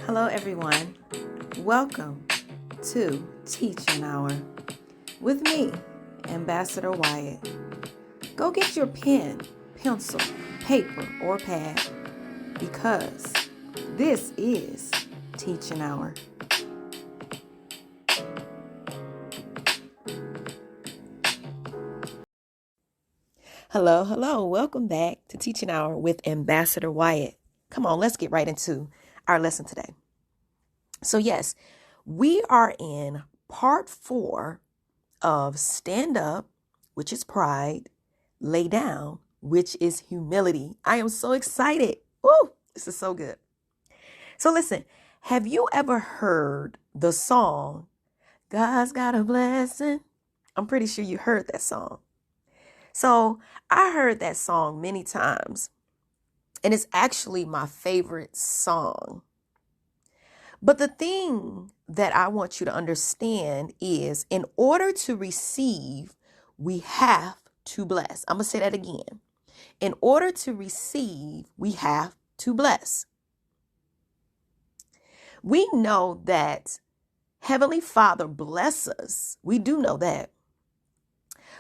Hello, everyone. Welcome to Teaching Hour with me, Ambassador Wyatt. Go get your pen, pencil, paper, or pad because this is Teaching Hour. Hello. Welcome back to Teaching Hour with Ambassador Wyatt. Come on, let's get right into our lesson today. So yes, we are in part 4 of stand up, which is pride, lay down, which is humility. I am so excited. Woo, this is so good. So listen, have you ever heard the song, God's Got a Blessing? I'm pretty sure you heard that song. So I heard that song many times, and it's actually my favorite song. But the thing that I want you to understand is in order to receive, we have to bless. I'm going to say that again. In order to receive, we have to bless. We know that Heavenly Father bless us. We do know that.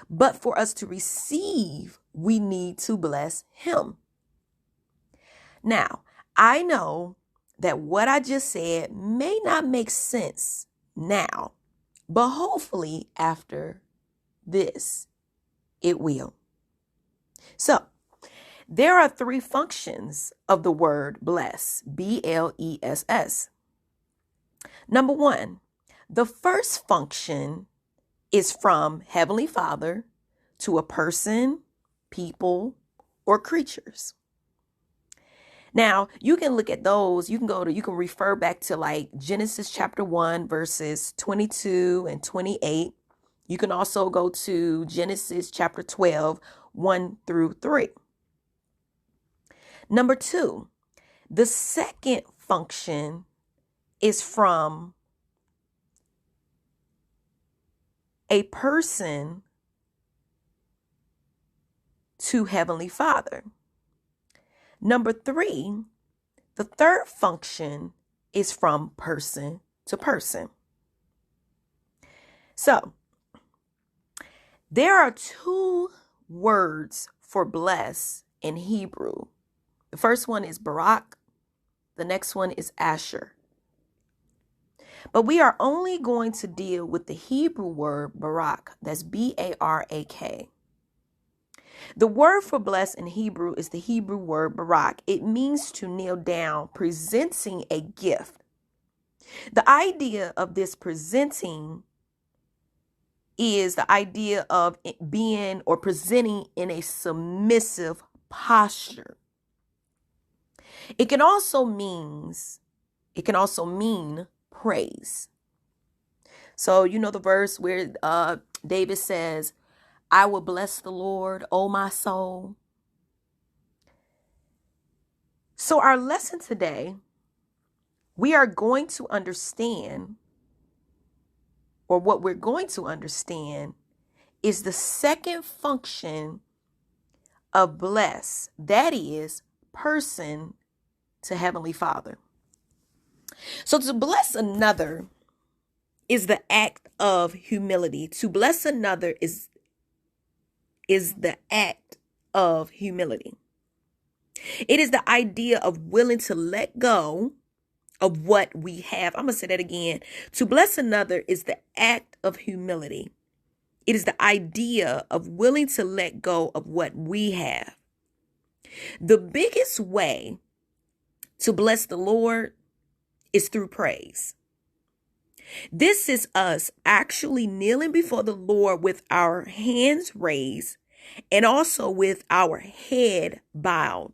But for us to receive, we need to bless Him. Now, I know that what I just said may not make sense now, but hopefully after this, it will. So, there are 3 functions of the word bless, B-L-E-S-S. Number 1, the first function is from Heavenly Father to a person, people, or creatures. Now, you can look at those, you can refer back to like Genesis chapter 1, verses 22 and 28. You can also go to Genesis chapter 12, 1 through 3. Number 2, the second function is from a person to Heavenly Father. Number 3, the third function is from person to person. So, there are 2 words for bless in Hebrew. The first one is Barak. The next one is Asher. But we are only going to deal with the Hebrew word Barak. That's B-A-R-A-K. The word for bless in Hebrew is the Hebrew word Barak. It means to kneel down, presenting a gift. The idea of this presenting is the idea of it being or presenting in a submissive posture. It can also mean praise. So you know the verse where David says, I will bless the Lord, O my soul. So our lesson today, we are going to understand, or what we're going to understand, is the second function of bless. That is person to Heavenly Father. So to bless another is the act of humility. To bless another is the act of humility. It is the idea of willing to let go of what we have. I'm going to say that again. To bless another is the act of humility. It is the idea of willing to let go of what we have. The biggest way to bless the Lord is through praise. This is us actually kneeling before the Lord with our hands raised and also with our head bowed.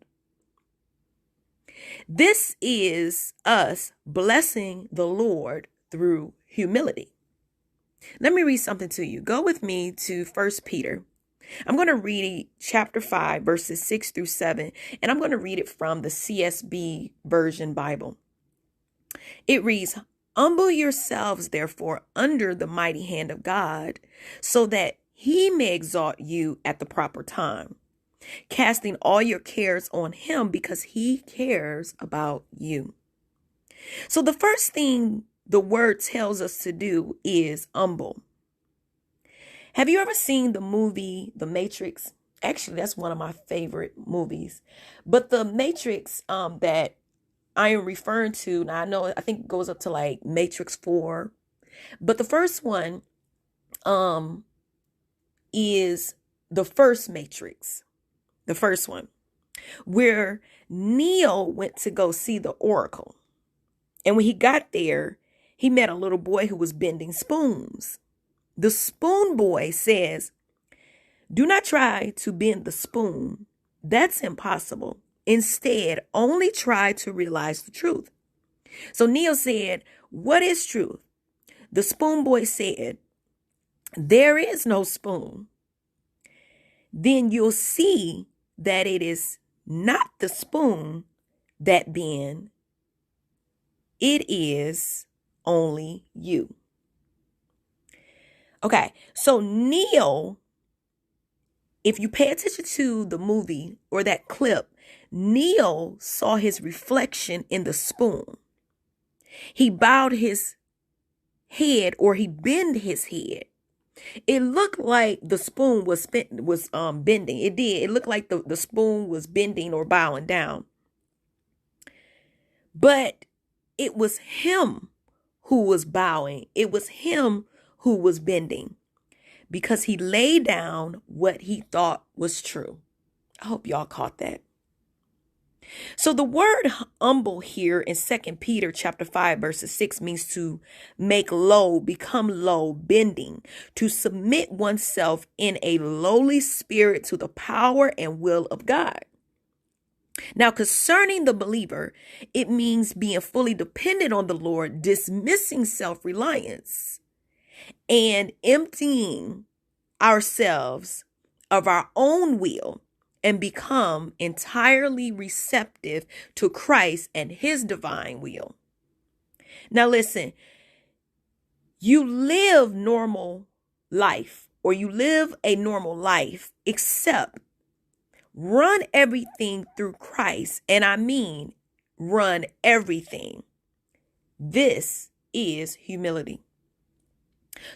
This is us blessing the Lord through humility. Let me read something to you. Go with me to 1 Peter. I'm going to read chapter 5, verses 6 through 7, and I'm going to read it from the CSB version Bible. It reads, Humble yourselves, therefore, under the mighty hand of God, so that He may exalt you at the proper time, casting all your cares on Him because He cares about you. So the first thing the word tells us to do is humble. Have you ever seen the movie The Matrix? Actually, that's one of my favorite movies. But The Matrix that I am referring to, now I think it goes up to like Matrix 4. But the first one is the first Matrix. The first one, where Neo went to go see the Oracle. And when he got there, he met a little boy who was bending spoons. The spoon boy says, "Do not try to bend the spoon. That's impossible. Instead, only try to realize the truth." So Neo said, "What is truth?" The spoon boy said, "There is no spoon." Then you'll see that it is not the spoon that bends. It is only you. Okay, so Neo, if you pay attention to the movie or that clip, Neo saw his reflection in the spoon. He bowed his head, or he bent his head. It looked like the spoon was bending. It did. It looked like the spoon was bending or bowing down. But it was him who was bowing. It was him who was bending, because he laid down what he thought was true. I hope y'all caught that. So the word humble here in 2 Peter chapter 5 verses 6 means to make low, become low, bending, to submit oneself in a lowly spirit to the power and will of God. Now, concerning the believer, it means being fully dependent on the Lord, dismissing self-reliance, and emptying ourselves of our own will and become entirely receptive to Christ and his divine will. Now listen, you live normal life, or you live a normal life, except run everything through Christ. And I mean, run everything. This is humility.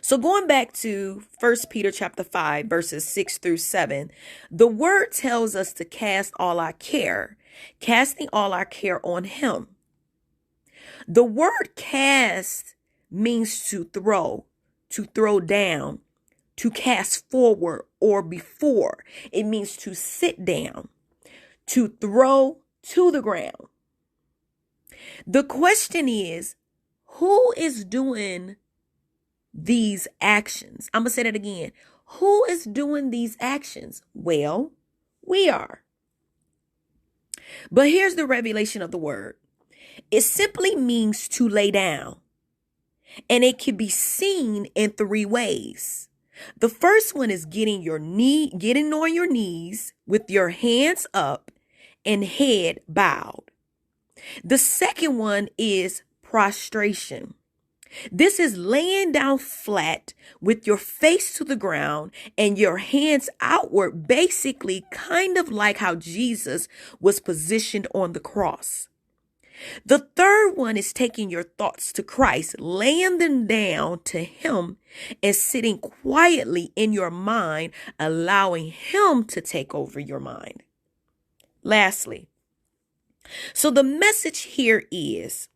So going back to 1 Peter chapter 5, verses 6 through 7, the word tells us to cast all our care, casting all our care on him. The word cast means to throw down, to cast forward or before. It means to sit down, to throw to the ground. The question is, who is doing these actions? I'm going to say that again. Who is doing these actions? Well, we are. But here's the revelation of the word. It simply means to lay down. And it can be seen in three ways. The first one is getting on your knees with your hands up and head bowed. The second one is prostration. This is laying down flat with your face to the ground and your hands outward, basically kind of like how Jesus was positioned on the cross. The third one is taking your thoughts to Christ, laying them down to him and sitting quietly in your mind, allowing him to take over your mind. Lastly, so the message here is,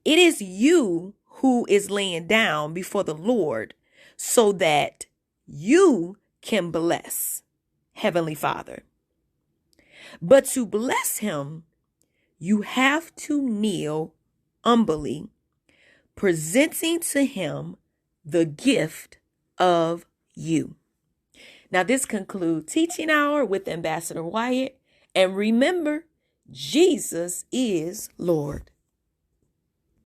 it is you who is laying down before the Lord so that you can bless Heavenly Father. But to bless him, you have to kneel humbly, presenting to him the gift of you. Now, this concludes Teaching Hour with Ambassador Wyatt. And remember, Jesus is Lord.